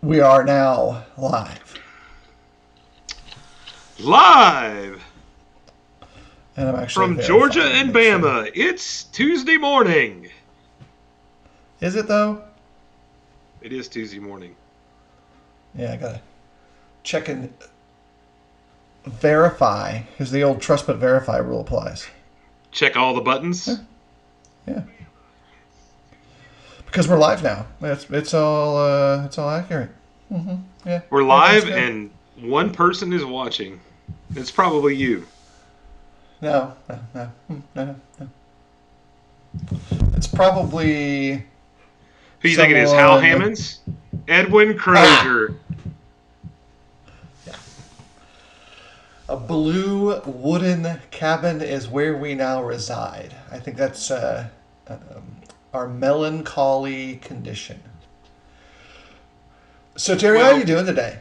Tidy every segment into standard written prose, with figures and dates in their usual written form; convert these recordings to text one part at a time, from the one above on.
We are now live. Live And I'm actually from Georgia verifying to and make sure. Bama. It's Tuesday morning. Is it though? It is Tuesday morning. Yeah, I gotta check and verify because the old trust but verify rule applies. Check all the buttons. Yeah. Because we're live now. It's all accurate. Yeah. We're Everything's live good. and one person is watching. It's probably you. No. It's probably Who you thinking it is? Hal someone. Hammonds? Edwin Ah! Crozier. A blue wooden cabin is where we now reside. I think that's our melancholy condition. So Terry, how are Well, you doing today?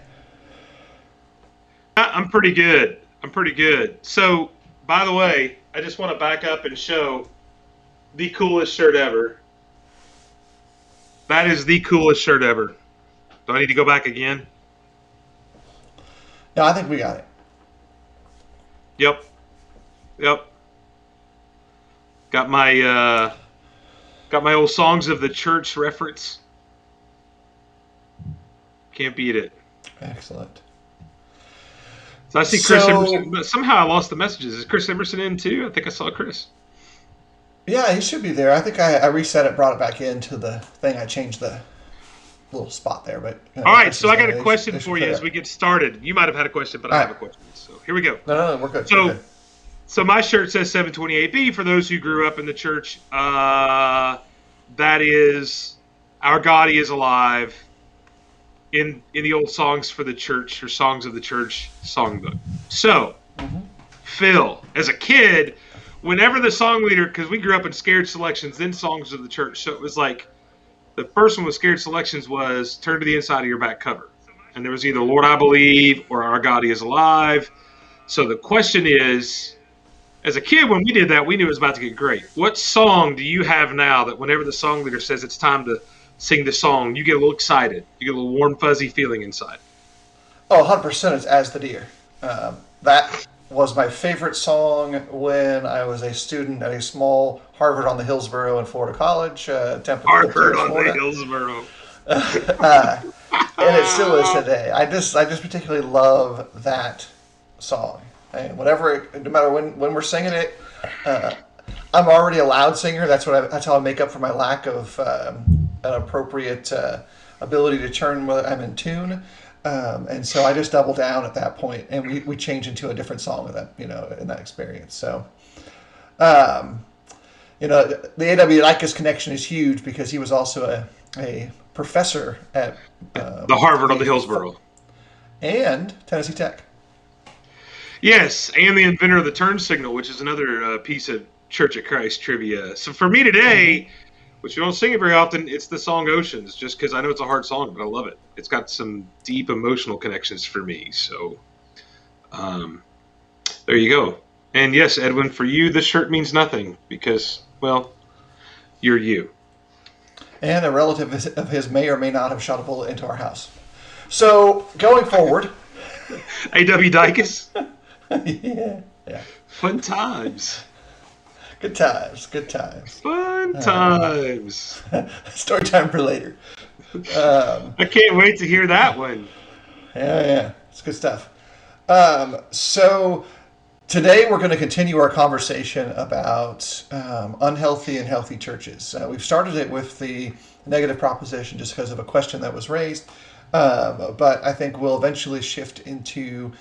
I'm pretty good. I'm pretty good. So, by the way, I just want to back up and show the coolest shirt ever. That is the coolest shirt ever. Do I need to go back again? Yeah, I think we got it. Yep. Yep. Got my old songs of the church reference. Can't beat it. Excellent. So I see Chris So Emerson, but somehow I lost the messages. Is Chris Emerson in too? I think I saw Chris. yeah, he should be there. I think I reset it, brought it back into the thing. I changed the little spot there, but All right, Chris so is I got there. a question They should for you clear as it. we get started. You might have had a question, but I All have right. a question. So here we go. No, we're good. We're So good. so my shirt says 728B for those who grew up in the church. That is our God, He is alive. In the old songs for the church or songs of the church songbook. So, Phil, as a kid, whenever the song leader, because we grew up in scared selections, then songs of the church, so it was like the first one with scared selections was turn to the inside of your back cover, and there was either Lord I Believe or Our God He is Alive. So the question is, as a kid, when we did that, we knew it was about to get great. What song do you have now that whenever the song leader says it's time to sing the song, you get a little excited. You get a little warm, fuzzy feeling inside. Oh, 100% it's As the Deer. That was my favorite song when I was a student at a small Harvard on the Hillsborough in Florida College, Tempe Harvard Terrace, on the Florida. Hillsborough. And it still is today. I just particularly love that song. And no matter when we're singing it, uh, I'm already a loud singer. That's how I make up for my lack of an appropriate ability to turn when I'm in tune. And so I just double down at that point, and we change into a different song with that, in that experience. So, um, the A.W. Lycus connection is huge because he was also a professor at The Harvard on the the Hillsborough. and Tennessee Tech. Yes, and the inventor of the turn signal, which is another piece of Church of Christ trivia. So for me today, which we don't sing it very often, it's the song Oceans, just because I know it's a hard song, but I love it. It's got some deep emotional connections for me. So um, there you go. And yes, Edwin, for you, this shirt means nothing because, well, you're you. And a relative of his may or may not have shot a bullet into our house. So going forward, A.W. Dicus, yeah, fun times. good times, good times. Fun times. Story time for later. Um, I can't wait to hear that one. yeah, it's good stuff. So today we're going to continue our conversation about unhealthy and healthy churches. We've started it with the negative proposition just because of a question that was raised, but I think we'll eventually shift into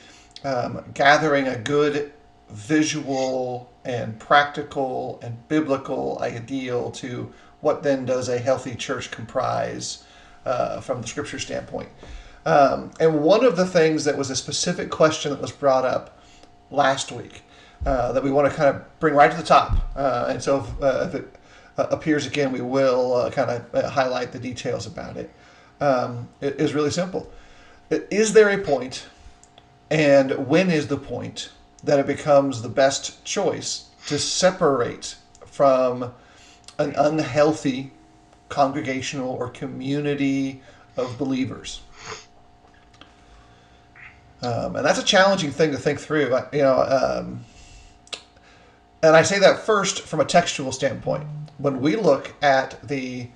gathering a good visual and practical and biblical ideal to what then does a healthy church comprise from the scripture standpoint. And one of the things that was a specific question that was brought up last week that we want to kind of bring right to the top. And so if it appears again, we will kind of highlight the details about it. It is really simple. Is there a point, and when is the point that it becomes the best choice to separate from an unhealthy congregational or community of believers? And that's a challenging thing to think through. And I say that first from a textual standpoint. When we look at the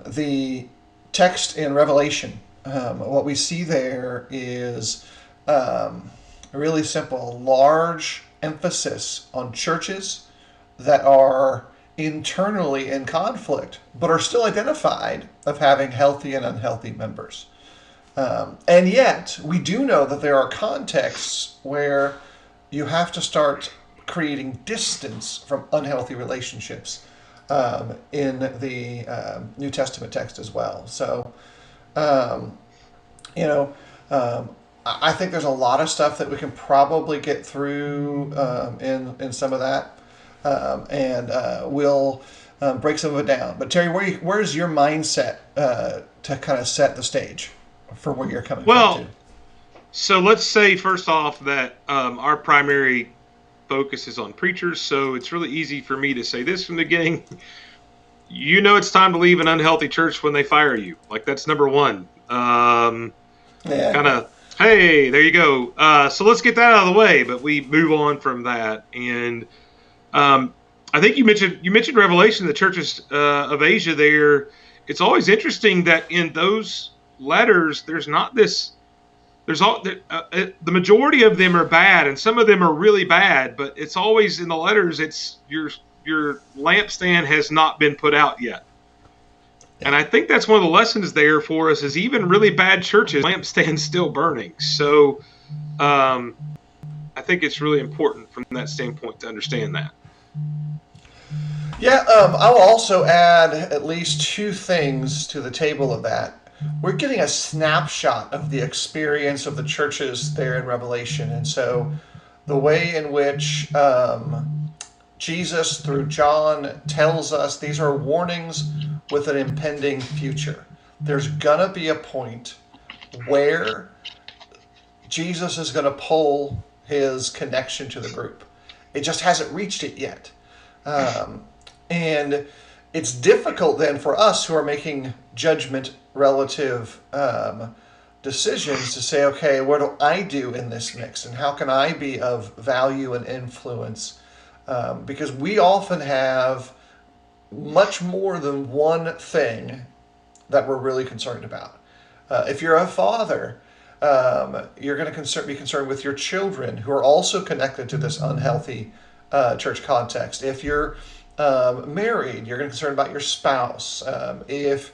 the text in Revelation, what we see there is really simple, large emphasis on churches that are internally in conflict, but are still identified of having healthy and unhealthy members. And yet, we do know that there are contexts where you have to start creating distance from unhealthy relationships in the New Testament text as well. So, I think there's a lot of stuff that we can probably get through in some of that, and we'll break some of it down. But Terry, where's your mindset to kind of set the stage for where you're coming from? So let's say first off that our primary focus is on preachers, so it's really easy for me to say this from the beginning. It's time to leave an unhealthy church when they fire you. Like, that's number one. Hey, there you go. So let's get that out of the way, but we move on from that. And I think you mentioned Revelation, the churches of Asia there. It's always interesting that in those letters, there's not this. The majority of them are bad, and some of them are really bad. But it's always in the letters. It's your lampstand has not been put out yet. And I think that's one of the lessons there for us is even really bad churches, lampstand's still burning. So I think it's really important from that standpoint to understand that. Yeah, I will also add at least two things to the table of that. We're getting a snapshot of the experience of the churches there in Revelation. And so the way in which Jesus, through John, tells us these are warnings with an impending future. There's going to be a point where Jesus is going to pull his connection to the group. It just hasn't reached it yet. And it's difficult then for us who are making judgment relative decisions to say, okay, what do I do in this mix? And how can I be of value and influence? Because we often have much more than one thing that we're really concerned about. If you're a father, you're going to be concerned with your children who are also connected to this unhealthy church context. If you're married, you're going to be concerned about your spouse. If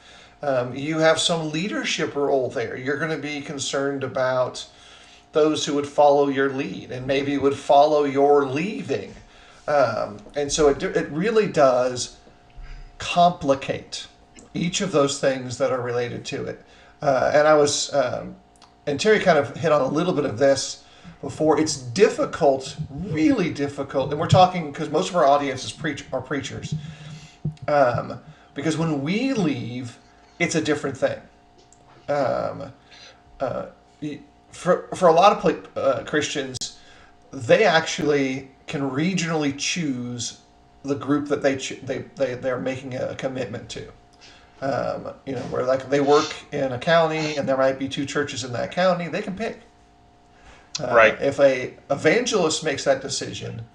you have some leadership role there, you're going to be concerned about those who would follow your lead and maybe would follow your leaving. And so it really does complicate each of those things that are related to it. And Terry kind of hit on a little bit of this before. It's difficult, really difficult, and we're talking because most of our audience are preachers. Because when we leave, it's a different thing. For a lot of Christians, they actually can regionally choose the group that they're making a commitment to. Where like they work in a county and there might be two churches in that county, they can pick. Right. If a evangelist makes that decision,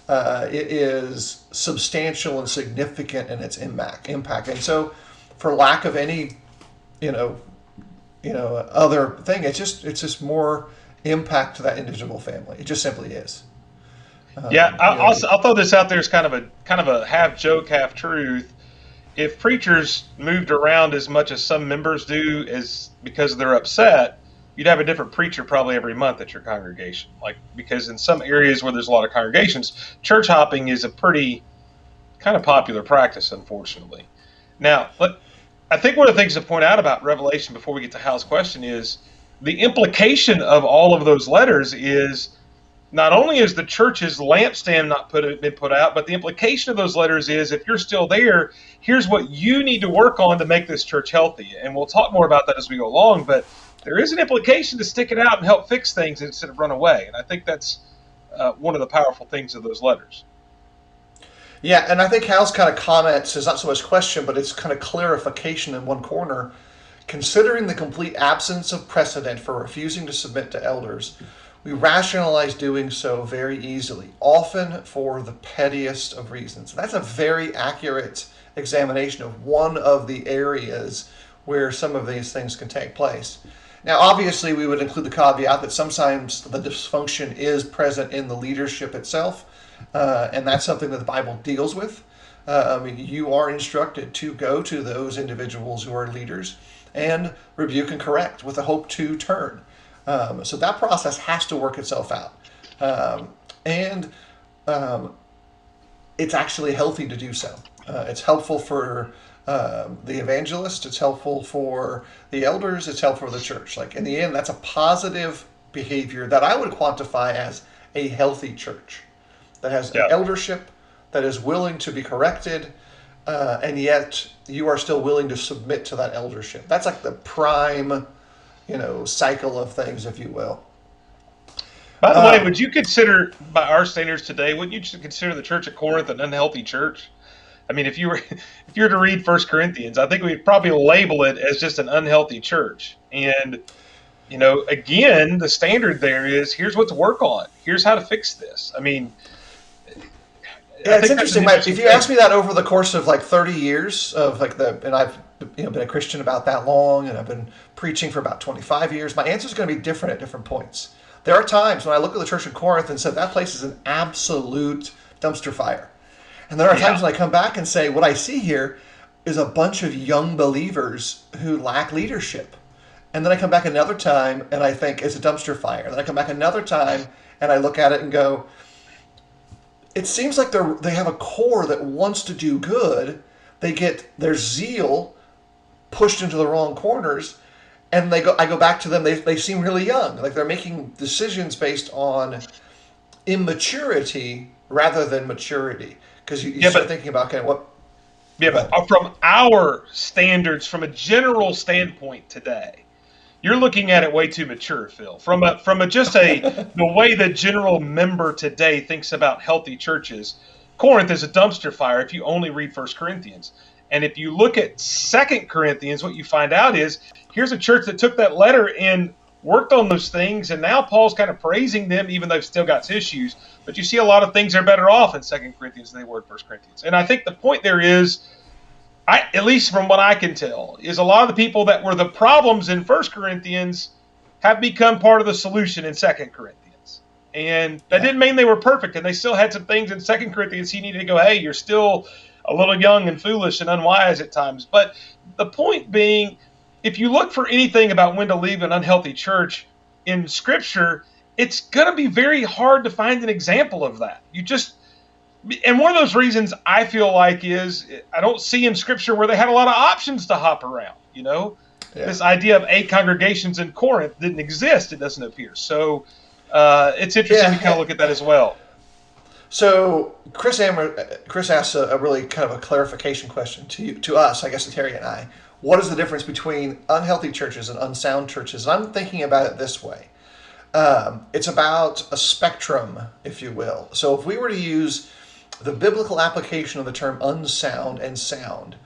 it is substantial and significant in its impact. And so, for lack of any, other thing, it's just more impact to that individual family. It just simply is. I'll throw this out there as kind of a half joke, half truth. If preachers moved around as much as some members do, because they're upset, you'd have a different preacher probably every month at your congregation. Because in some areas where there's a lot of congregations, church hopping is a pretty kind of popular practice, unfortunately. Now, I think one of the things to point out about Revelation before we get to Hal's question is the implication of all of those letters is not only is the church's lampstand not been put out, but the implication of those letters is if you're still there, here's what you need to work on to make this church healthy. And we'll talk more about that as we go along, but there is an implication to stick it out and help fix things instead of run away. And I think that's one of the powerful things of those letters. Yeah, and I think Hal's kind of comments is not so much question, but it's kind of clarification in one corner. Considering the complete absence of precedent for refusing to submit to elders, we rationalize doing so very easily, often for the pettiest of reasons. That's a very accurate examination of one of the areas where some of these things can take place. Now, obviously, we would include the caveat that sometimes the dysfunction is present in the leadership itself, and that's something that the Bible deals with. You are instructed to go to those individuals who are leaders and rebuke and correct with a hope to turn. So that process has to work itself out. And it's actually healthy to do so. It's helpful for the evangelist, it's helpful for the elders, it's helpful for the church. Like in the end, that's a positive behavior that I would quantify as a healthy church that has an eldership that is willing to be corrected, and yet you are still willing to submit to that eldership. That's like the prime, cycle of things, if you will. By the way, would you consider, by our standards today, wouldn't you consider the church at Corinth an unhealthy church? I mean, if you were to read 1 Corinthians, I think we'd probably label it as just an unhealthy church. And again, the standard there is here's what to work on. Here's how to fix this. I mean, yeah, it's interesting. If you ask me that over the course of like 30 years of and I've been a Christian about that long, and I've been preaching for about 25 years, my answer is going to be different at different points. There are times when I look at the church in Corinth and said that place is an absolute dumpster fire. And there are times when I come back and say, what I see here is a bunch of young believers who lack leadership. And then I come back another time and I think it's a dumpster fire. And then I come back another time and I look at it and go, it seems like they have a core that wants to do good. They get their zeal pushed into the wrong corners, and I go back to them. They seem really young, like they're making decisions based on immaturity rather than maturity. Because you start thinking about kind of what. Yeah, but from our standards, from a general standpoint today, you're looking at it way too mature, Phil. From the way the general member today thinks about healthy churches, Corinth is a dumpster fire if you only read 1 Corinthians. And if you look at 2 Corinthians, what you find out is here's a church that took that letter and worked on those things, and now Paul's kind of praising them, even though they've still got issues. But you see a lot of things are better off in 2 Corinthians than they were in 1 Corinthians. And I think the point there is, at least from what I can tell, is a lot of the people that were the problems in 1 Corinthians have become part of the solution in 2 Corinthians. And that didn't mean they were perfect, and they still had some things in 2 Corinthians he needed to go, hey, you're still a little young and foolish and unwise at times. But the point being, if you look for anything about when to leave an unhealthy church in Scripture, it's going to be very hard to find an example of that. And one of those reasons I feel like is I don't see in Scripture where they had a lot of options to hop around. This idea of 8 congregations in Corinth didn't exist. It doesn't appear. So it's interesting to kind of look at that as well. So Chris asked a really kind of a clarification question to us, I guess, to Terry and I. What is the difference between unhealthy churches and unsound churches? And I'm thinking about it this way. It's about a spectrum, if you will. So if we were to use the biblical application of the term unsound and sound,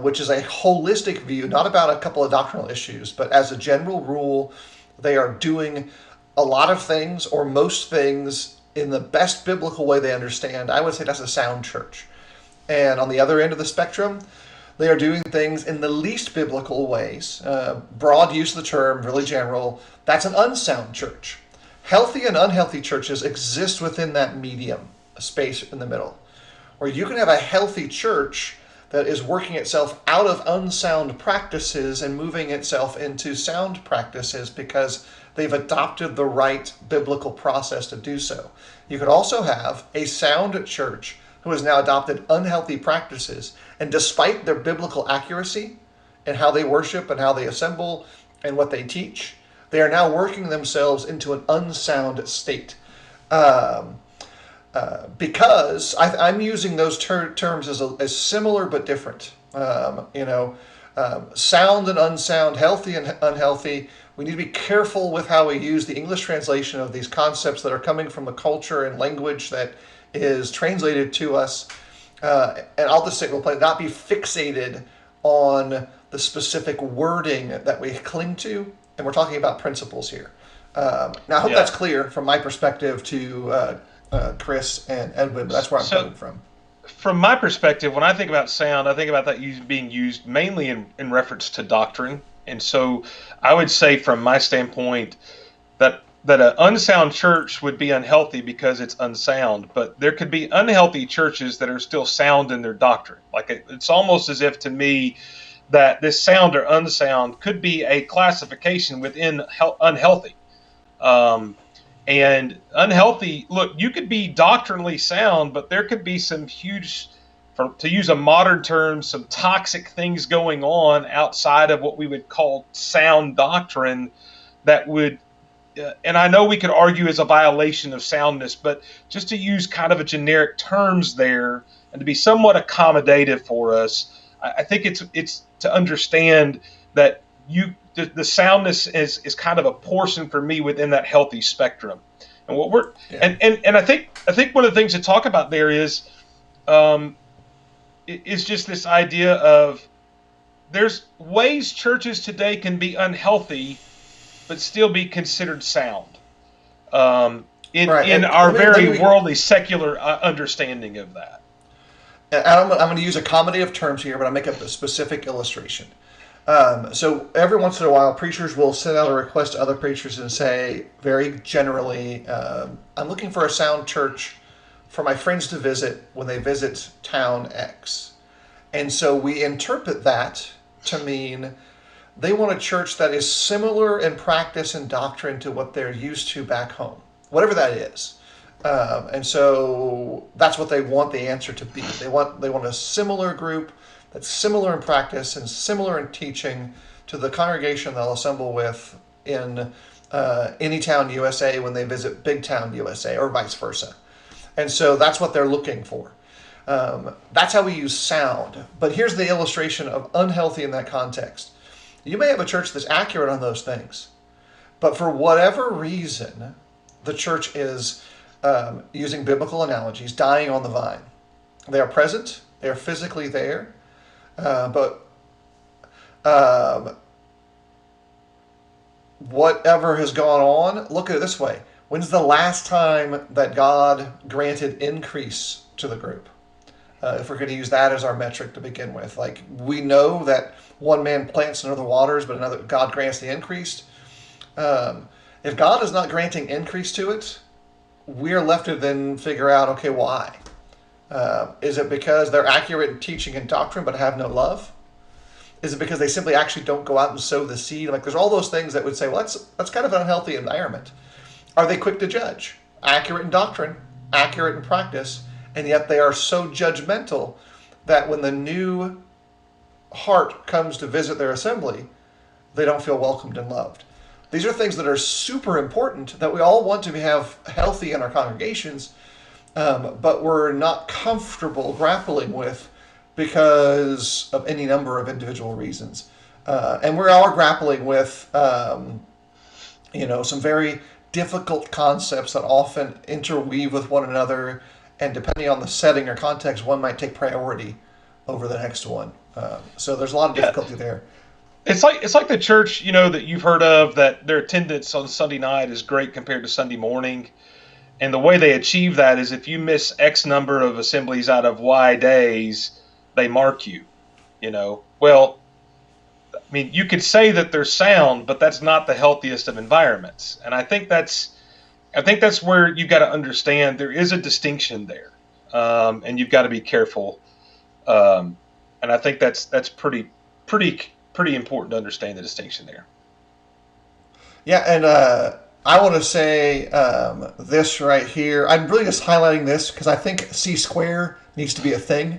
which is a holistic view, not about a couple of doctrinal issues, but as a general rule, they are doing a lot of things or most things in the best biblical way they understand. I would say that's a sound church. And on the other end of the spectrum, they are doing things in the least biblical ways. Broad use of the term, really general. That's an unsound church. Healthy and unhealthy churches exist within that medium, a space in the middle, where you can have a healthy church that is working itself out of unsound practices and moving itself into sound practices because they've adopted the right biblical process to do so. You could also have a sound church who has now adopted unhealthy practices, and despite their biblical accuracy and how they worship and how they assemble and what they teach, they are now working themselves into an unsound state. Because I'm using those terms as similar but different. Sound and unsound, healthy and unhealthy. We need to be careful with how we use the English translation of these concepts that are coming from the culture and language that is translated to us. and I'll just say we'll play, not be fixated on the specific wording that we cling to, and we're talking about principles here. Now, I hope that's clear from my perspective to Chris and Edwin, but that's where I'm coming from. From my perspective, when I think about sound, I think about that being used mainly in reference to doctrine. And so I would say from my standpoint that an unsound church would be unhealthy because it's unsound, but there could be unhealthy churches that are still sound in their doctrine. Like it's almost as if to me that this sound or unsound could be a classification within unhealthy. And unhealthy, look, you could be doctrinally sound, but there could be some huge, to use a modern term, some toxic things going on outside of what we would call sound doctrine that would, and I know we could argue as a violation of soundness, but just to use kind of a generic terms there and to be somewhat accommodative for us, I think it's to understand that the soundness is kind of a portion for me within that healthy spectrum. And what we're and I think one of the things to talk about there is just this idea of there's ways churches today can be unhealthy but still be considered sound in our very worldly secular understanding of that. And I'm going to use accommodative terms here, but I'll make up a specific illustration. So every once in a while, preachers will send out a request to other preachers and say, very generally, I'm looking for a sound church for my friends to visit when they visit town X. And so we interpret that to mean they want a church that is similar in practice and doctrine to what they're used to back home, whatever that is. And so that's what they want the answer to be. They want a similar group that's similar in practice and similar in teaching to the congregation they'll assemble with in Anytown, USA when they visit Big Town, USA, or vice versa. And so that's what they're looking for. That's how we use sound. But here's the illustration of unhealthy in that context. You may have a church that's accurate on those things, but for whatever reason, the church is using biblical analogies, dying on the vine. They are present, they are physically there, but whatever has gone on, look at it this way. When's the last time that God granted increase to the group? If we're going to use that as our metric to begin with. Like, we know that one man plants another waters, but God grants the increase. If God is not granting increase to it, we're left to then figure out, okay, why? Is it because they're accurate in teaching and doctrine but have no love? Is it because they simply actually don't go out and sow the seed? Like, there's all those things that would say, well, that's kind of an unhealthy environment. Are they quick to judge? Accurate in doctrine, accurate in practice, and yet they are so judgmental that when the new heart comes to visit their assembly, they don't feel welcomed and loved. These are things that are super important that we all want to have healthy in our congregations, but we're not comfortable grappling with because of any number of individual reasons. And we are grappling with, some very difficult concepts that often interweave with one another, and depending on the setting or context, one might take priority over the next one. So there's a lot of difficulty there. It's like the church, that you've heard of, that their attendance on Sunday night is great compared to Sunday morning. And the way they achieve that is if you miss X number of assemblies out of Y days, they mark you, Well, I mean, you could say that they're sound, but that's not the healthiest of environments. And I think that's where you've got to understand there is a distinction there, and you've got to be careful. And I think that's pretty important to understand the distinction there. Yeah, and I want to say this right here. I'm really just highlighting this because I think Csquare needs to be a thing.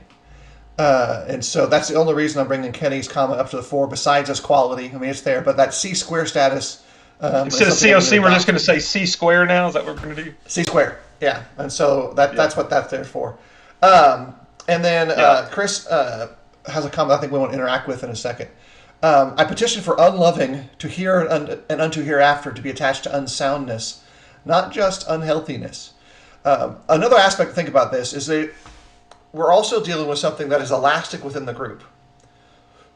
And so that's the only reason I'm bringing Kenny's comment up to the fore, besides its quality. I mean, it's there, but that Csquare status. Instead of COC, we're just going to say Csquare now? Is that what we're going to do? Csquare, yeah. And so that's what that's there for. And then Chris has a comment I think we want to interact with in a second. I petition for unloving to hear and unto hereafter to be attached to unsoundness, not just unhealthiness. Another aspect to think about this is that we're also dealing with something that is elastic within the group.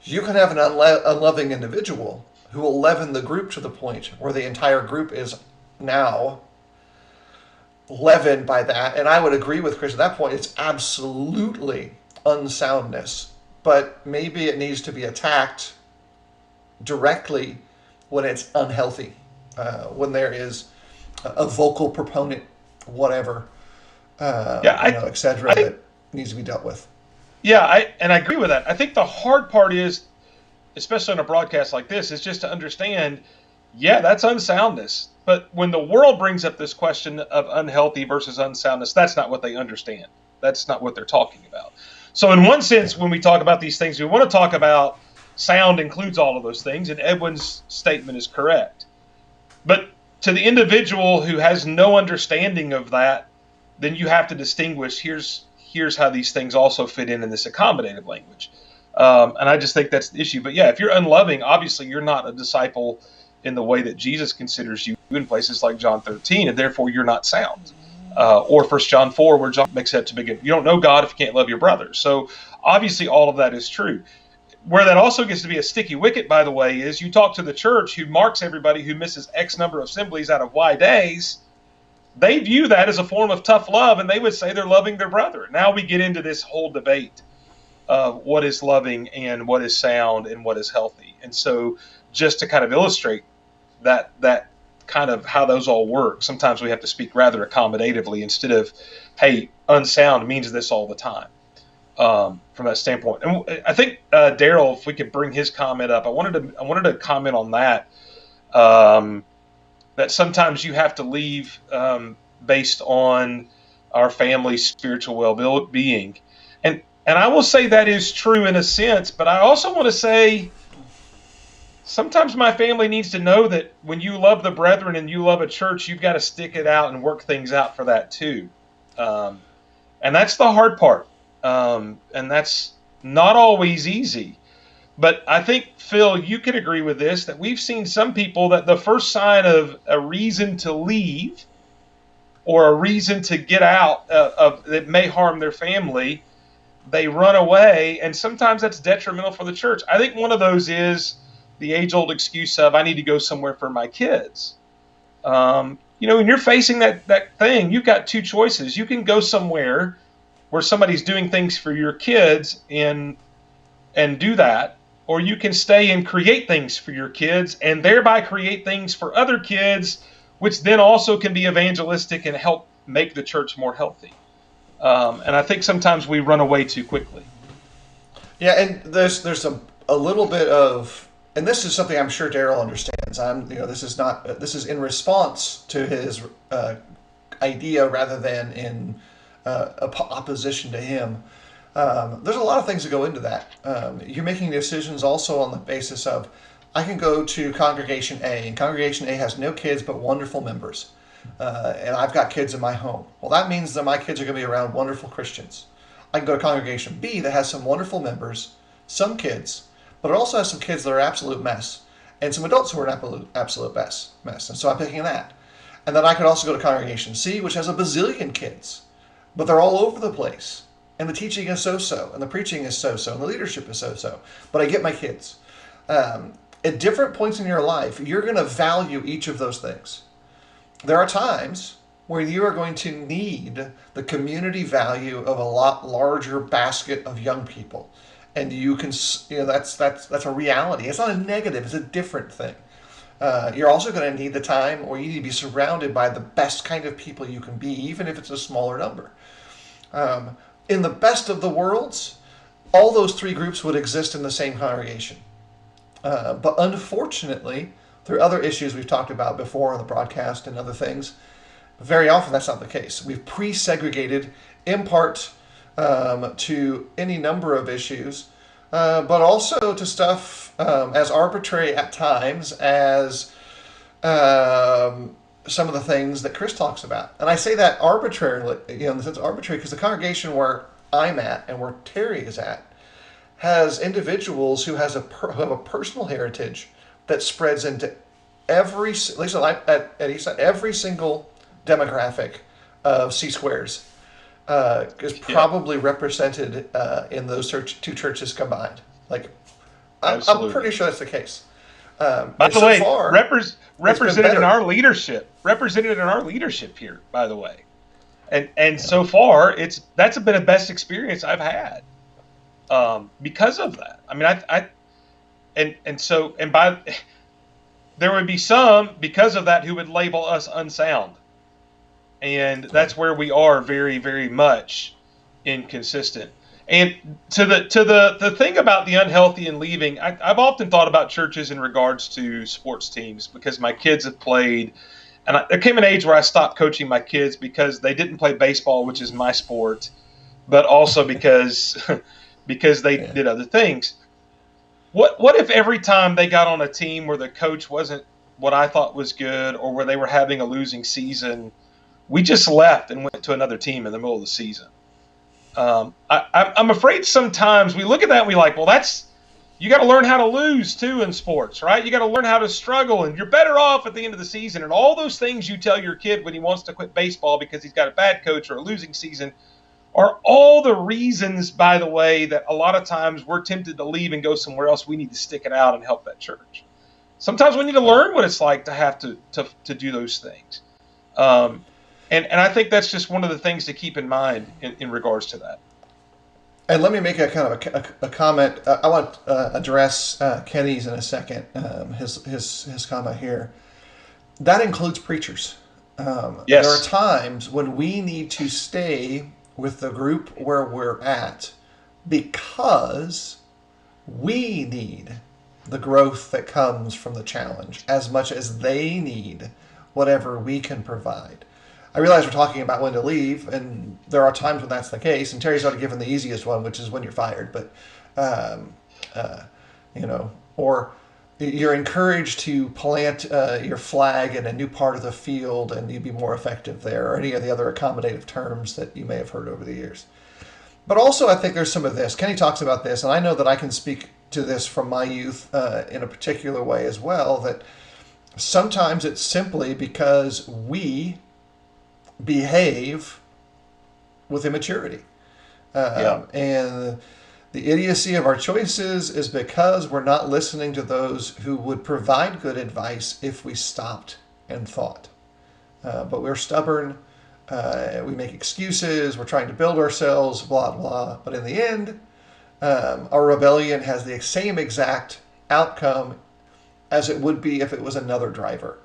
You can have an unloving individual who will leaven the group to the point where the entire group is now leavened by that. And I would agree with Chris at that point. It's absolutely unsoundness, but maybe it needs to be attacked directly when it's unhealthy, when there is a vocal proponent, whatever, etc., that needs to be dealt with. Yeah, I agree with that. I think the hard part is, especially on a broadcast like this, is just to understand, yeah, that's unsoundness. But when the world brings up this question of unhealthy versus unsoundness, that's not what they understand. That's not what they're talking about. So in one sense, when we talk about these things, we want to talk about sound includes all of those things, and Edwin's statement is correct. But to the individual who has no understanding of that, then you have to distinguish, here's how these things also fit in this accommodative language. And I just think that's the issue. But yeah, if you're unloving, obviously you're not a disciple in the way that Jesus considers you in places like John 13, and therefore you're not sound. Or 1 John 4, where John makes that to begin. You don't know God if you can't love your brother. So obviously all of that is true. Where that also gets to be a sticky wicket, by the way, is you talk to the church who marks everybody who misses X number of assemblies out of Y days. They view that as a form of tough love, and they would say they're loving their brother. Now we get into this whole debate of what is loving and what is sound and what is healthy. And so just to kind of illustrate that kind of how those all work, sometimes we have to speak rather accommodatively instead of, hey, unsound means this all the time, from that standpoint. And I think Daryl, if we could bring his comment up, I wanted to comment on that. That sometimes you have to leave based on our family's spiritual well-being. And I will say that is true in a sense, but I also want to say sometimes my family needs to know that when you love the brethren and you love a church, you've got to stick it out and work things out for that too. And that's the hard part. And that's not always easy. But I think, Phil, you could agree with this, that we've seen some people that the first sign of a reason to leave or a reason to get out that may harm their family, they run away, and sometimes that's detrimental for the church. I think one of those is the age-old excuse of, I need to go somewhere for my kids. When you're facing that thing, you've got two choices. You can go somewhere where somebody's doing things for your kids and do that, or you can stay and create things for your kids and thereby create things for other kids, which then also can be evangelistic and help make the church more healthy. And I think sometimes we run away too quickly. Yeah, and there's a little bit of, and this is something I'm sure Daryl understands. This is in response to his idea rather than in opposition to him. There's a lot of things that go into that. You're making decisions also on the basis of, I can go to Congregation A, and Congregation A has no kids but wonderful members. And I've got kids in my home. Well, that means that my kids are going to be around wonderful Christians. I can go to Congregation B that has some wonderful members, some kids, but it also has some kids that are absolute mess, and some adults who are an absolute mess. And so I'm picking that. And then I could also go to Congregation C, which has a bazillion kids, but they're all over the place. And the teaching is so-so, and the preaching is so-so, and the leadership is so-so. But I get my kids. At different points in your life, you're going to value each of those things. There are times where you are going to need the community value of a lot larger basket of young people. And you can, that's a reality. It's not a negative, it's a different thing. You're also going to need the time where you need to be surrounded by the best kind of people you can be, even if it's a smaller number. In the best of the worlds, all those three groups would exist in the same congregation. But unfortunately, through other issues we've talked about before on the broadcast and other things, very often that's not the case. We've pre-segregated in part to any number of issues, but also to stuff as arbitrary at times as some of the things that Chris talks about. And I say that arbitrarily, in the sense arbitrary, because the congregation where I'm at and where Terry is at has individuals who have a personal heritage that spreads into every single demographic of Csquares. is probably represented in those two churches combined. Like, I'm pretty sure that's the case. By the way, represented in our leadership here, by the way, and so far that's been the best experience I've had because of that. I mean, there would be some because of that who would label us unsound, and that's where we are very, very much inconsistent. And to the thing about the unhealthy and leaving, I've often thought about churches in regards to sports teams because my kids have played, and there came an age where I stopped coaching my kids because they didn't play baseball, which is my sport, but also because they did other things. What if every time they got on a team where the coach wasn't what I thought was good or where they were having a losing season, we just left and went to another team in the middle of the season? I'm afraid sometimes we look at that and we like, well, you got to learn how to lose too in sports, right? You got to learn how to struggle, and you're better off at the end of the season. And all those things you tell your kid when he wants to quit baseball because he's got a bad coach or a losing season are all the reasons, by the way, that a lot of times we're tempted to leave and go somewhere else. We need to stick it out and help that church. Sometimes we need to learn what it's like to have to do those things. And I think that's just one of the things to keep in mind in regards to that. And let me make a kind of a comment. I want to address Kenny's in a second. His comment here. That includes preachers. Yes. There are times when we need to stay with the group where we're at because we need the growth that comes from the challenge as much as they need whatever we can provide. I realize we're talking about when to leave, and there are times when that's the case. And Terry's already given the easiest one, which is when you're fired. But, or you're encouraged to plant your flag in a new part of the field, and you'd be more effective there, or any of the other accommodative terms that you may have heard over the years. But also, I think there's some of this. Kenny talks about this, and I know that I can speak to this from my youth in a particular way as well, that sometimes it's simply because we behave with immaturity. And the idiocy of our choices is because we're not listening to those who would provide good advice if we stopped and thought. But we're stubborn. We make excuses. We're trying to build ourselves, blah, blah. But in the end, our rebellion has the same exact outcome as it would be if it was another driver.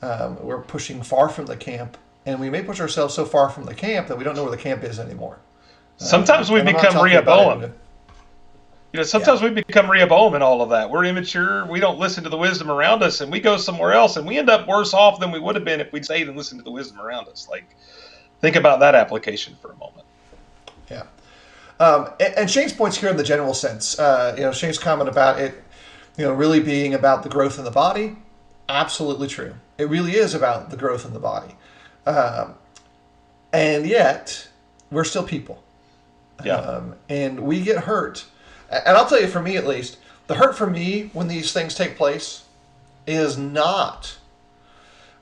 We're pushing far from the camp. And we may push ourselves so far from the camp that we don't know where the camp is anymore. Sometimes we become Rehoboam. Sometimes we become Rehoboam in all of that. We're immature. We don't listen to the wisdom around us, and we go somewhere else, and we end up worse off than we would have been if we'd stayed and listened to the wisdom around us. Like, think about that application for a moment. Yeah. And Shane's points here in the general sense. Shane's comment about it, really being about the growth in the body. Absolutely true. It really is about the growth in the body. And yet, we're still people. And we get hurt. And I'll tell you, for me at least, the hurt for me when these things take place is not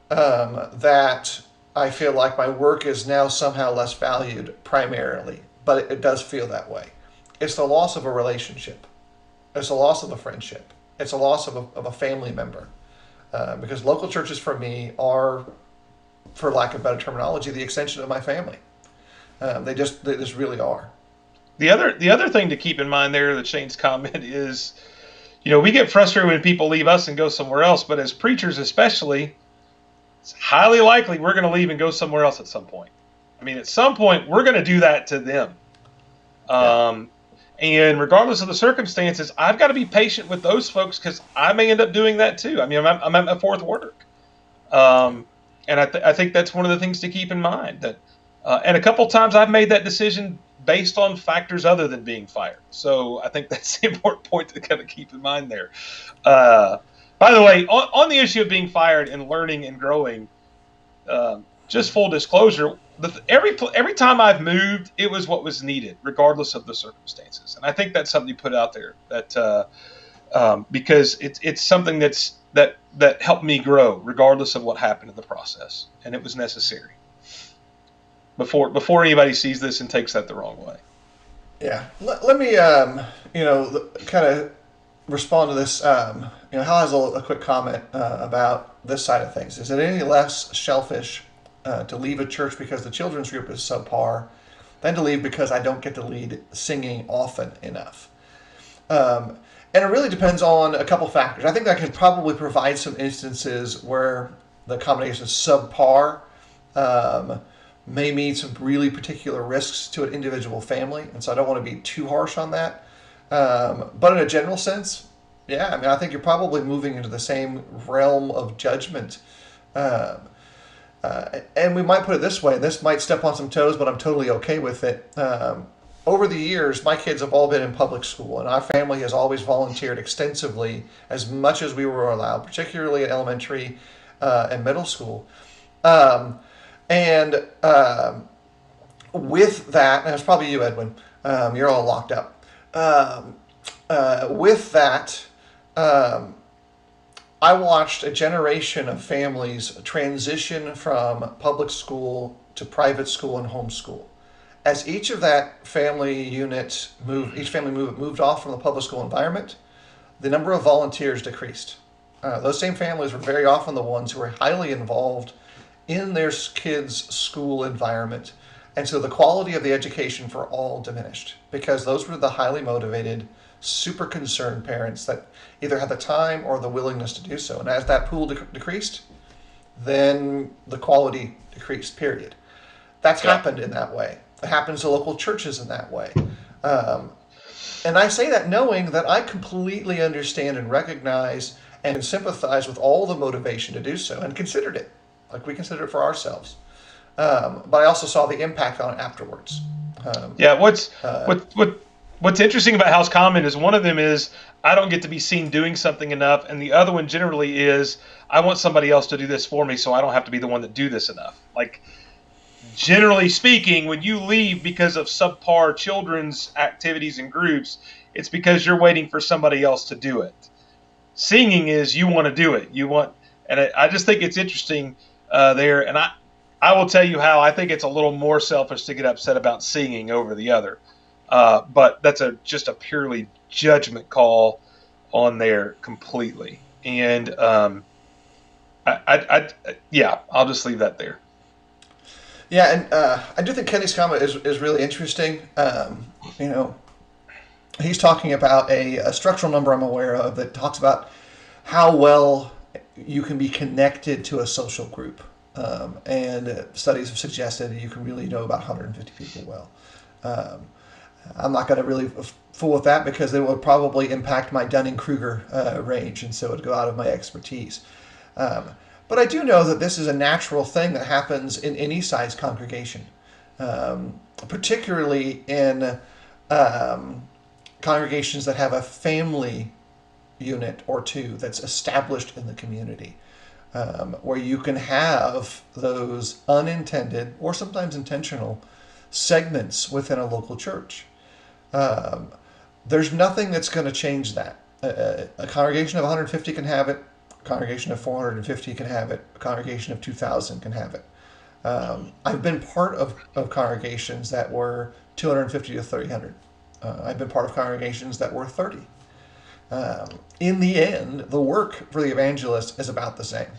that I feel like my work is now somehow less valued primarily, but it does feel that way. It's the loss of a relationship. It's the loss of a friendship. It's a loss of a family member. Because local churches for me are, for lack of better terminology, the extension of my family. They just really are. The other thing to keep in mind there that Shane's comment is, we get frustrated when people leave us and go somewhere else, but as preachers especially, it's highly likely we're going to leave and go somewhere else at some point. I mean, at some point, we're going to do that to them. And regardless of the circumstances, I've got to be patient with those folks because I may end up doing that too. I mean, I'm at my fourth work. And I think that's one of the things to keep in mind. That, and a couple times I've made that decision based on factors other than being fired. So I think that's the important point to kind of keep in mind there. By the way, on the issue of being fired and learning and growing, just full disclosure, every time I've moved, it was what was needed, regardless of the circumstances. And I think that's something you put out there that because it's something that helped me grow, regardless of what happened in the process, and it was necessary. before anybody sees this and takes that the wrong way. Yeah. Let me, kind of respond to this. Hal has a quick comment about this side of things. Is it any less shellfish to leave a church because the children's group is subpar than to leave because I don't get to lead singing often enough? And it really depends on a couple factors. I think I can probably provide some instances where the combination of subpar may mean some really particular risks to an individual family, and so I don't want to be too harsh on that. But in a general sense, yeah, I mean, I think you're probably moving into the same realm of judgment. And we might put it this way, and this might step on some toes, but I'm totally okay with it. Over the years, my kids have all been in public school, and our with has always volunteered extensively as much as we were allowed, particularly at elementary and middle school. With that, and it's probably you, Edwin, you're all locked up. With that, I watched a generation of families transition from public school to private school and homeschool. As each of that family unit moved off from the public school environment, the number of volunteers decreased. Those same families were very often the ones who were highly involved in their kids' school environment. And so the quality of the education for all diminished because those were the highly motivated, super concerned parents that either had the time or the willingness to do so. And as that pool decreased, then the quality decreased, period. That's happened in that way. It happens to local churches in that way. And I say that knowing that I completely understand and recognize and sympathize with all the motivation to do so and considered it, like we considered it for ourselves. But I also saw the impact on it afterwards. What's interesting about Hal's comment is one of them is I don't get to be seen doing something enough, and the other one generally is I want somebody else to do this for me so I don't have to be the one that do this enough. Like, generally speaking, when you leave because of subpar children's activities and groups, it's because you're waiting for somebody else to do it. Singing is you want to do it. I just think it's interesting there, and I will tell you how I think it's a little more selfish to get upset about singing over the other. But that's just a purely judgment call on there completely. And I'll just leave that there. Yeah, and I do think Kenny's comment is really interesting. He's talking about a structural number I'm aware of that talks about how well you can be connected to a social group. And studies have suggested that you can really know about 150 people well. I'm not going to really fool with that because it would probably impact my Dunning-Kruger range, and so it would go out of my expertise. But I do know that this is a natural thing that happens in any size congregation, particularly in congregations that have a family unit or two that's established in the community, where you can have those unintended or sometimes intentional segments within a local church. There's nothing that's going to change that. A congregation of 150 can have it. A congregation of 450 can have it. A congregation of 2,000 can have it. I've been part of congregations that were 250 to 300. I've been part of congregations that were 30. In the end, the work for the evangelist is about the same.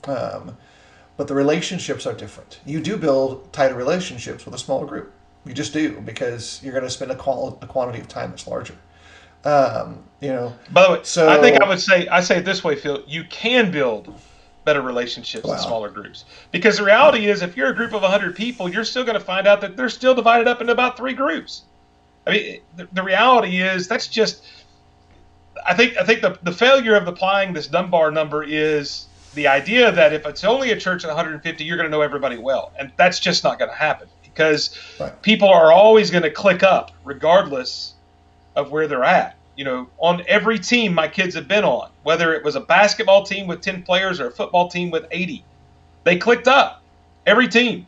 But the relationships are different. You do build tighter relationships with a smaller group. You just do, because you're going to spend a quantity of time that's larger. By the way, so I think I say it this way, Phil. You can build better relationships in smaller groups, because the reality is, if you're a group of 100 people, you're still going to find out that they're still divided up into about 3 groups. I mean, the reality is that's just. I think the failure of applying this Dunbar number is the idea that if it's only a church of 150, you're going to know everybody well, and that's just not going to happen, because people are always going to click up regardless of where they're at. On every team my kids have been on, whether it was a basketball team with 10 players or a football team with 80, they clicked up. Every team,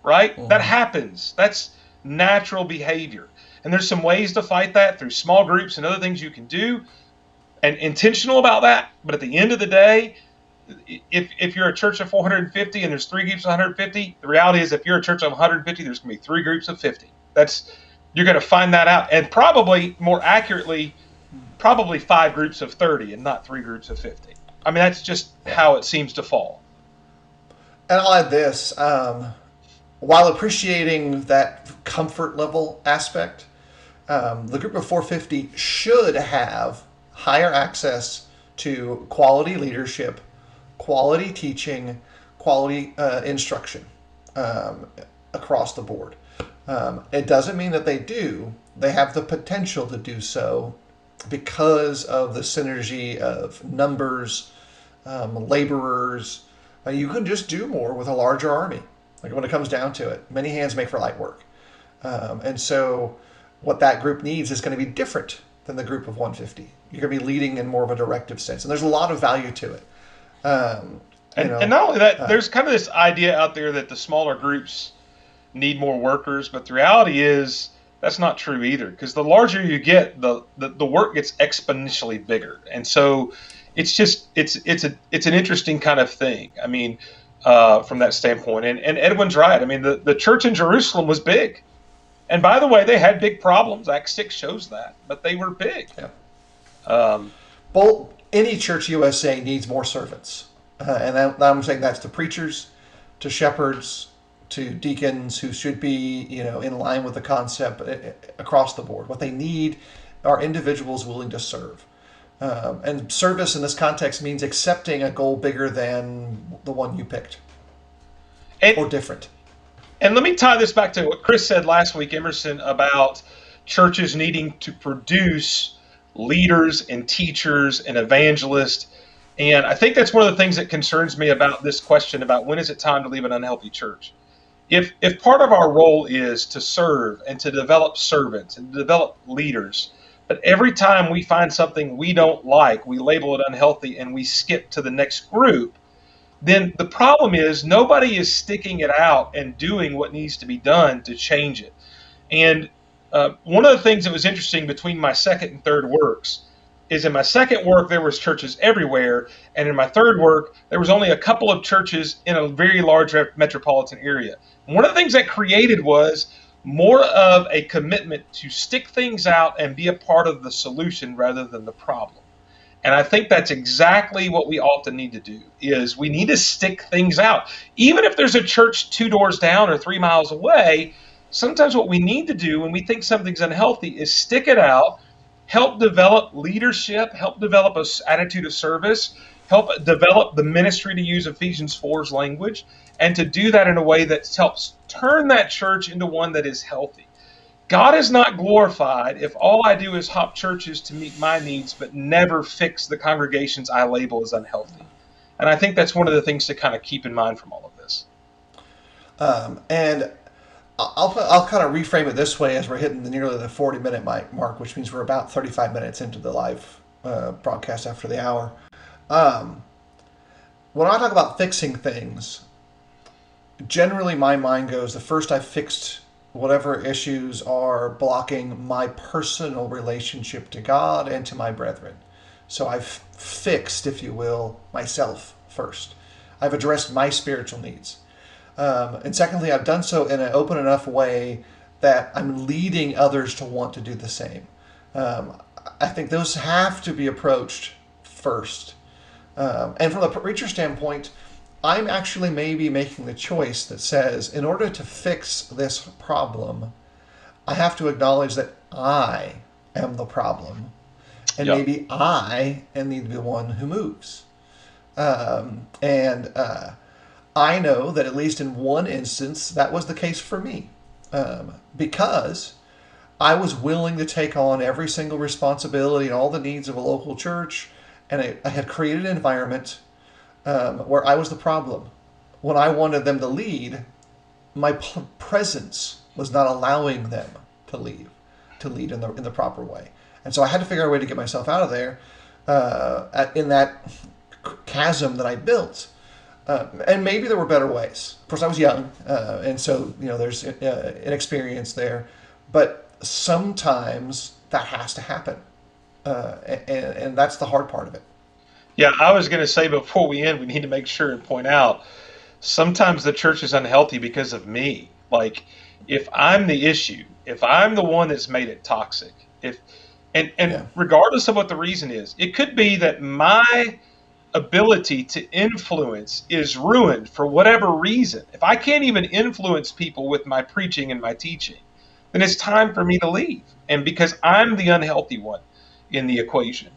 right? Mm-hmm. That happens. That's natural behavior. And there's some ways to fight that through small groups and other things you can do, and intentional about that. But at the end of the day, if you're a church of 450 and there's 3 groups of 150, the reality is if you're a church of 150, there's going to be 3 groups of 50. You're going to find that out, and probably more accurately, probably 5 groups of 30 and not 3 groups of 50. I mean, that's just how it seems to fall. And I'll add this: while appreciating that comfort level aspect, the group of 450 should have higher access to quality leadership, quality teaching, quality instruction across the board. It doesn't mean that they do. They have the potential to do so because of the synergy of numbers, laborers. You can just do more with a larger army. Like when it comes down to it, many hands make for light work. And so what that group needs is going to be different than the group of 150. You're going to be leading in more of a directive sense. And there's a lot of value to it. And not only that, there's kind of this idea out there that the smaller groups need more workers, but the reality is that's not true either, because the larger you get, the work gets exponentially bigger. And so it's an interesting kind of thing. I mean, from that standpoint. And Edwin's right. I mean, the church in Jerusalem was big. And by the way, they had big problems. Acts 6 shows that, but they were big. Yeah. Any church USA needs more servants. And I'm saying that's to preachers, to shepherds, to deacons who should be, in line with the concept across the board. What they need are individuals willing to serve. And service in this context means accepting a goal bigger than the one you picked, or different. And let me tie this back to what Chris said last week, Emerson, about churches needing to produce leaders and teachers and evangelists. And I think that's one of the things that concerns me about this question about when is it time to leave an unhealthy church. If part of our role is to serve and to develop servants and to develop leaders, but every time we find something we don't like, we label it unhealthy and we skip to the next group, then the problem is nobody is sticking it out and doing what needs to be done to change it. And one of the things that was interesting between my second and third works is in my second work, there was churches everywhere. And in my third work, there was only a couple of churches in a very large metropolitan area. And one of the things that created was more of a commitment to stick things out and be a part of the solution rather than the problem. And I think that's exactly what we often need to do, is we need to stick things out. Even if there's a church 2 doors down or 3 miles away, sometimes what we need to do when we think something's unhealthy is stick it out, help develop leadership, help develop an attitude of service, help develop the ministry, to use Ephesians 4's language, and to do that in a way that helps turn that church into one that is healthy. God is not glorified if all I do is hop churches to meet my needs, but never fix the congregations I label as unhealthy. And I think that's one of the things to kind of keep in mind from all of this. And I'll kind of reframe it this way as we're hitting nearly the 40-minute mark, which means we're about 35 minutes into the live broadcast after the hour. When I talk about fixing things, generally my mind goes, the first I've fixed whatever issues are blocking my personal relationship to God and to my brethren. So I've fixed, if you will, myself first. I've addressed my spiritual needs. And secondly, I've done so in an open enough way that I'm leading others to want to do the same. I think those have to be approached first. And from the preacher standpoint, I'm actually maybe making the choice that says, in order to fix this problem, I have to acknowledge that I am the problem. And maybe I need to be the one who moves. I know that at least in one instance, that was the case for me. Because I was willing to take on every single responsibility and all the needs of a local church. And I had created an environment where I was the problem. When I wanted them to lead, my presence was not allowing them to lead in the proper way. And so I had to figure out a way to get myself out of there in that chasm that I built. And maybe there were better ways. Of course, I was young, and so there's inexperience there. But sometimes that has to happen, and that's the hard part of it. Yeah, I was going to say before we end, we need to make sure and point out sometimes the church is unhealthy because of me. Like, if I'm the issue, if I'm the one that's made it toxic, if and Yeah. regardless of what the reason is, it could be that my ability to influence is ruined for whatever reason. If I can't even influence people with my preaching and my teaching, then it's time for me to leave. And because I'm the unhealthy one in the equation.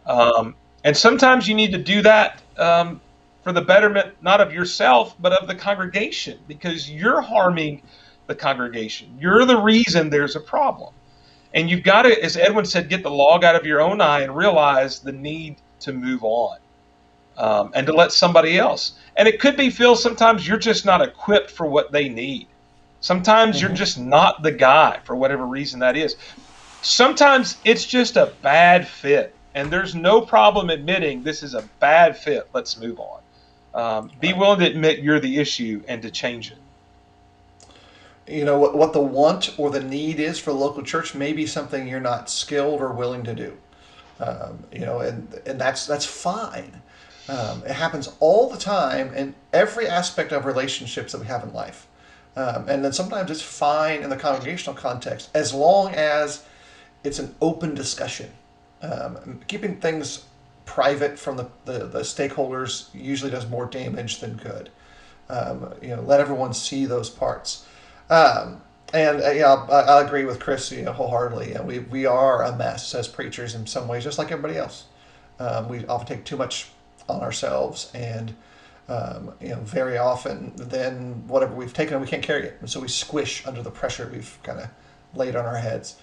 And sometimes you need to do that for the betterment, not of yourself, but of the congregation, because you're harming the congregation. You're the reason there's a problem. And you've got to, as Edwin said, get the log out of your own eye and realize the need to move on. And to let somebody else. And it could be, Phil, sometimes you're just not equipped for what they need. Sometimes you're just not the guy for whatever reason that is. Sometimes it's just a bad fit. And there's no problem admitting this is a bad fit. Let's move on. Be willing to admit you're the issue and to change it. You know, what the want or the need is for the local church may be something you're not skilled or willing to do. You know, and that's fine. It happens all the time in every aspect of relationships that we have in life. And then sometimes it's fine in the congregational context as long as it's an open discussion. Keeping things private from the stakeholders usually does more damage than good. You know, let everyone see those parts. I agree with Chris, wholeheartely. And we are a mess as preachers in some ways, just like everybody else. We often take too much on ourselves, and very often then whatever we've taken, we can't carry it, and so we squish under the pressure we've kind of laid on our heads.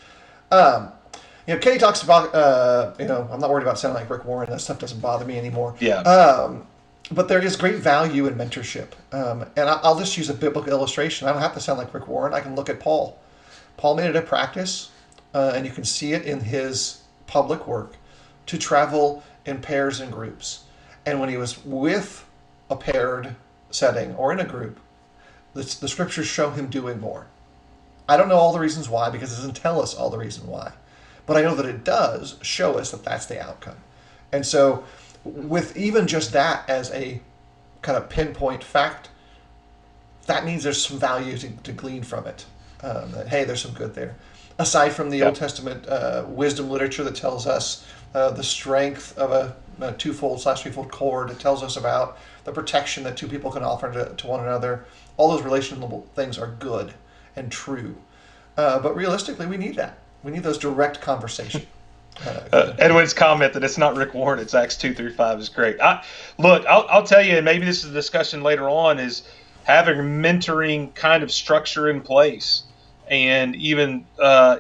Kenny talks about I'm not worried about sounding like Rick Warren. That stuff doesn't bother me anymore. Yeah. But there is great value in mentorship, and I'll just use a biblical illustration. I don't have to sound like Rick Warren. I can look at Paul. Paul made it a practice, and you can see it in his public work, to travel in pairs and groups. And when he was with a paired setting or in a group, the scriptures show him doing more. I don't know all the reasons why, because it doesn't tell us all the reason why. But I know that it does show us that that's the outcome. And so with even just that as a kind of pinpoint fact, that means there's some value to glean from it. That, hey, there's some good there. Aside from the Old Testament wisdom literature that tells us the strength of a twofold/threefold cord, it tells us about the protection that two people can offer to one another. All those relational things are good and true. But realistically, we need that. We need those direct conversations. Edwin's comment that it's not Rick Warren, it's Acts 2:3-5 is great. I'll tell you, and maybe this is a discussion later on, is having mentoring kind of structure in place and even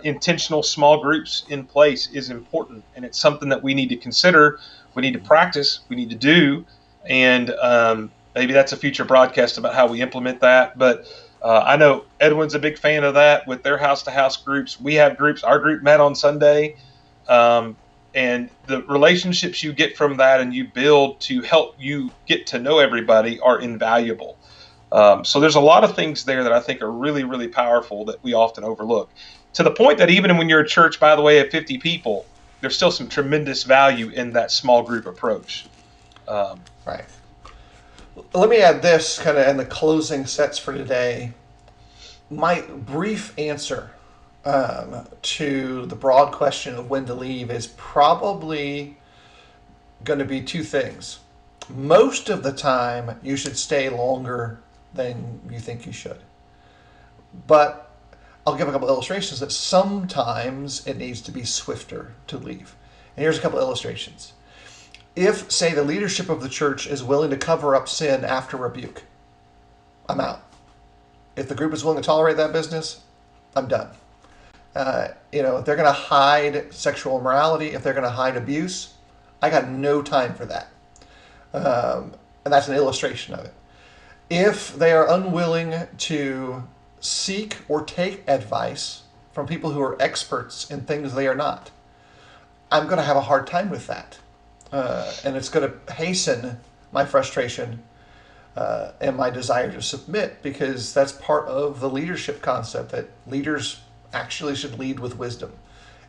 intentional small groups in place is important. And it's something that we need to consider, we need to practice, we need to do. And maybe that's a future broadcast about how we implement that. But I know Edwin's a big fan of that with their house-to-house groups. We have groups. Our group met on Sunday. And the relationships you get from that and you build to help you get to know everybody are invaluable. So there's a lot of things there that I think are really, really powerful that we often overlook. To the point that even when you're a church, by the way, of 50 people, there's still some tremendous value in that small group approach. Right. Let me add this kind of in the closing sets for today. My brief answer to the broad question of when to leave is probably going to be two things. Most of the time, you should stay longer than you think you should. But I'll give a couple illustrations that sometimes it needs to be swifter to leave. And here's a couple illustrations. If, say, the leadership of the church is willing to cover up sin after rebuke, I'm out. If the group is willing to tolerate that business, I'm done. If they're going to hide sexual immorality, if they're going to hide abuse, I got no time for that. And that's an illustration of it. If they are unwilling to seek or take advice from people who are experts in things they are not, I'm going to have a hard time with that. And it's going to hasten my frustration and my desire to submit, because that's part of the leadership concept, that leaders actually should lead with wisdom.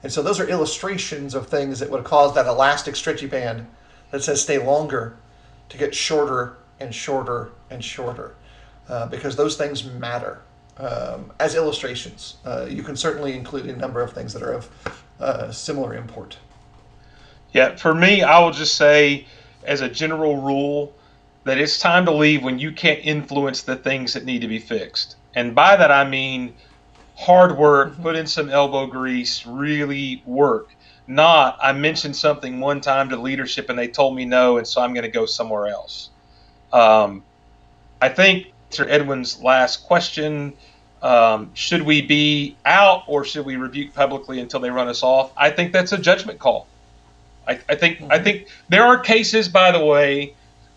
And so those are illustrations of things that would cause that elastic stretchy band that says stay longer to get shorter and shorter and shorter, because those things matter. As illustrations, you can certainly include a number of things that are of similar import. Yeah, for me, I will just say, as a general rule, that it's time to leave when you can't influence the things that need to be fixed. And by that, I mean hard work, put in some elbow grease, really work. Not, I mentioned something one time to leadership and they told me no, and so I'm going to go somewhere else. I think Sir Edwin's last question, should we be out or should we rebuke publicly until they run us off? I think that's a judgment call. I think there are cases, by the way,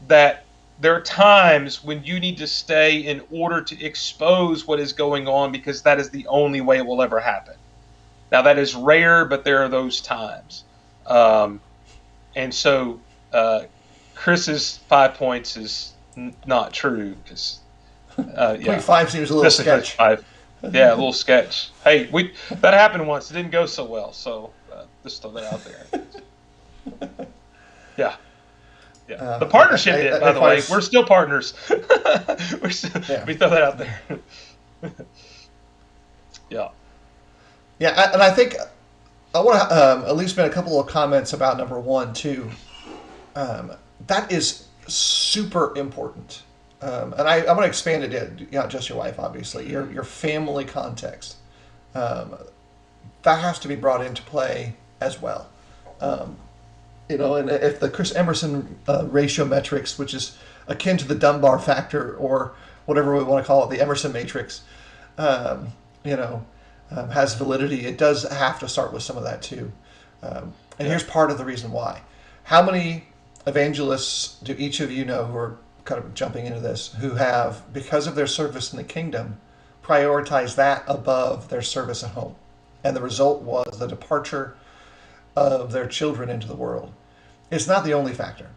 that there are times when you need to stay in order to expose what is going on, because that is the only way it will ever happen. Now, that is rare, but there are those times. And so Chris's 5 points is not true, because yeah, 5 seems a little sketch. Yeah, a little sketch. Hey, that happened once. It didn't go so well, so just throw that out there. Yeah. Yeah. The partnership did, by the way. We're still partners. We throw that out there. Yeah. Yeah, and I think I want to at least make a couple of comments about number 1 too. That is super important, and I'm going to expand it in not just your wife, obviously, your family context. That has to be brought into play as well. And if the Emerson ratio metrics, which is akin to the Dunbar factor or whatever we want to call it, the Emerson Matrix, has validity, it does have to start with some of that too. And here's part of the reason why. How many evangelists do each of you know, who are kind of jumping into this, who have, because of their service in the kingdom, prioritized that above their service at home? And the result was the departure of their children into the world. It's not the only factor,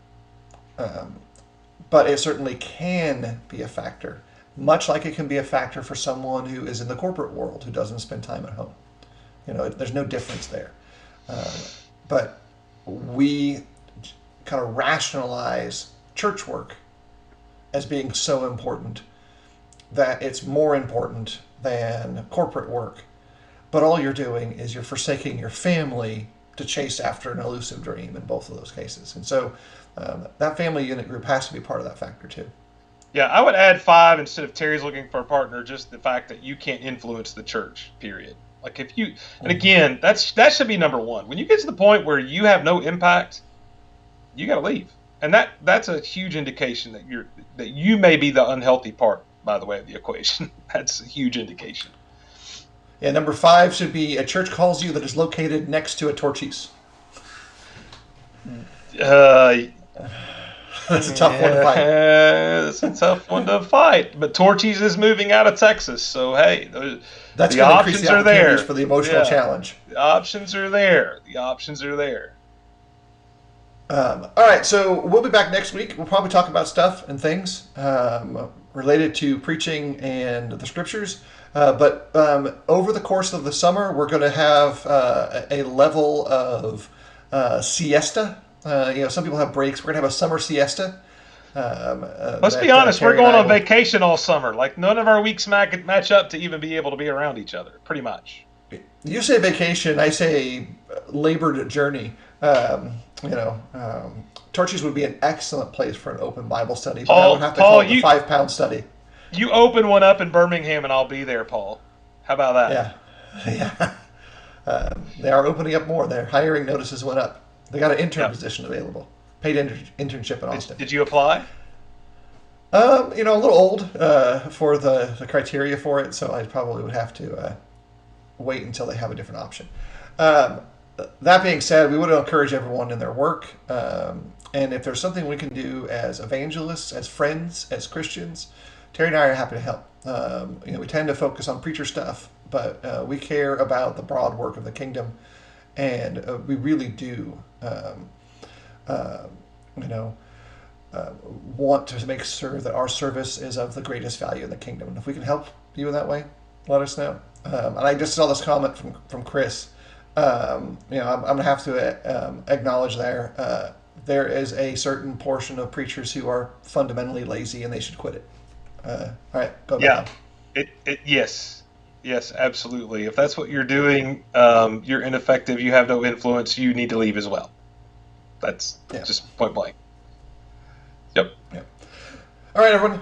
but it certainly can be a factor, much like it can be a factor for someone who is in the corporate world who doesn't spend time at home. There's no difference there. But we kind of rationalize church work as being so important that it's more important than corporate work. But all you're doing is you're forsaking your family to chase after an elusive dream in both of those cases. And so that family unit group has to be part of that factor too. Yeah, I would add 5 instead of Terry's looking for a partner, just the fact that you can't influence the church, period. Like if you, and again, that should be number 1. When you get to the point where you have no impact, you got to leave. And that's a huge indication that you may be the unhealthy part, by the way, of the equation. That's a huge indication. Yeah, number 5 should be a church calls you that is located next to a Torchy's. That's a tough one to fight. That's a tough one to fight. But Torchy's is moving out of Texas, so hey, that's the options are there for the emotional challenge. The options are there. All right, so we'll be back next week. We'll probably talk about stuff and things related to preaching and the scriptures. But over the course of the summer, we're going to have a level of siesta. Some people have breaks. We're going to have a summer siesta. Let's be honest. We're going on vacation all summer. Like none of our weeks match up to even be able to be around each other, pretty much. You say vacation, I say labored journey. Torchy's would be an excellent place for an open Bible study. But I would have to call it a 5-pound study. You open one up in Birmingham, and I'll be there, Paul. How about that? Yeah. They are opening up more. Their hiring notices went up. They got an intern position available. Paid internship in Austin. Did you apply? A little old for the criteria for it, so I probably would have to wait until they have a different option. That being said, we would encourage everyone in their work. And if there's something we can do as evangelists, as friends, as Christians, Terry and I are happy to help. We tend to focus on preacher stuff, but we care about the broad work of the kingdom, and we really do, want to make sure that our service is of the greatest value in the kingdom. And if we can help you in that way, let us know. And I just saw this comment from Chris. I'm going to have to acknowledge there there is a certain portion of preachers who are fundamentally lazy and they should quit it. All right, go back. Yes, absolutely. If that's what you're doing, you're ineffective. You have no influence. You need to leave as well. That's just point blank. Yep. All right, everyone.